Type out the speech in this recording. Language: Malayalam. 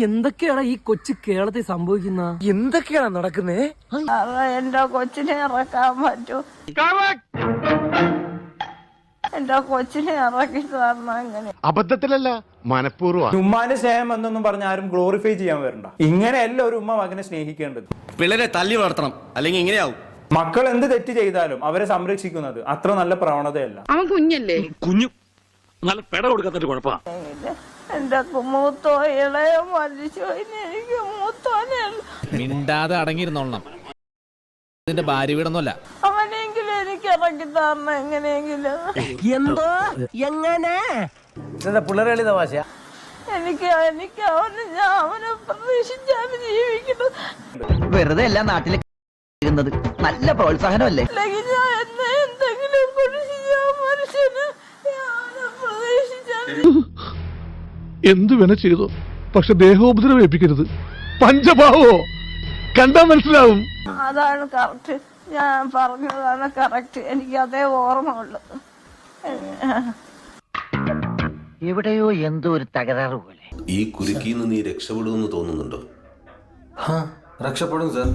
എന്തൊക്കെയാണ് ഈ കൊച്ചു കേരളത്തിൽ സംഭവിക്കുന്ന? എന്തൊക്കെയാണ് നടക്കുന്നേ? എന്റെ കൊച്ചിനെ ഇറക്കാൻ പറ്റൂ, എന്റെ കൊച്ചിനെ ഇറക്കി തരണം. അങ്ങനെ അബദ്ധത്തിലല്ല, മനഃപൂർവ്വം. ഉമ്മാന്റെ സ്നേഹം എന്നൊന്നും പറഞ്ഞ ആരും ഗ്ലോറിഫൈ ചെയ്യാൻ വരണ്ട. ഇങ്ങനെയല്ല ഒരു ഉമ്മ മകനെ സ്നേഹിക്കേണ്ടത്. പിള്ളേരെ തല്ലി വളർത്തണം, അല്ലെങ്കിൽ ഇങ്ങനെയാവും. മക്കൾ എന്ത് തെറ്റ് ചെയ്താലും അവരെ സംരക്ഷിക്കുന്നത് അത്ര നല്ല പ്രവണതയല്ല. അവൻ കുഞ്ഞല്ലേ? കുഞ്ഞു നല്ല പെട കൊടുക്കാത്തൊരു കുഴപ്പ. എന്റെ മൂത്തോ ഇളയോ മരിച്ചു, എനിക്ക് മൂത്തോനെ മിണ്ടാതെ അടങ്ങിയിരുന്നോളണം. ഇതിന്റെ ഭാര്യ വീടൊന്നുമല്ല. അവനെങ്കിലും എനിക്ക് ഇറക്കി തരണം എങ്ങനെയെങ്കിലും. എന്തോ എങ്ങനെ പിള്ളേരളി തമാശ. എനിക്ക് അവനെ പ്രതീക്ഷിച്ചാണ് ജീവിക്കുന്നത്. വെറുതെ എല്ലാ നാട്ടിലെ നല്ല പ്രോത്സാഹനമല്ലേ? അല്ലെങ്കിൽ ഞാൻ എന്തെങ്കിലും കുറിച്ച് ഞാൻ മനുഷ്യന് പ്രതീക്ഷിച്ചാണ്. എന്തു വേണ ചെയ്തോ, പക്ഷെ ദേഹോപദ്രവം ഏൽപ്പിക്കരുത്. പഞ്ചഭാവോ കണ്ടാ മനസ്സിലാവും. അതാണ് കറക്റ്റ്, ഞാൻ പറഞ്ഞതാണ് കറക്റ്റ്. എനിക്ക് അതേ ഓർമ്മ ഉള്ളത്. എവിടെയോ എന്തോ ഒരു തകരാറ് പോലെ. ഈ കുരുക്കിന്ന് നീ രക്ഷപ്പെടുമെന്ന് തോന്നുന്നുണ്ടോ? രക്ഷപ്പെടും സാർ.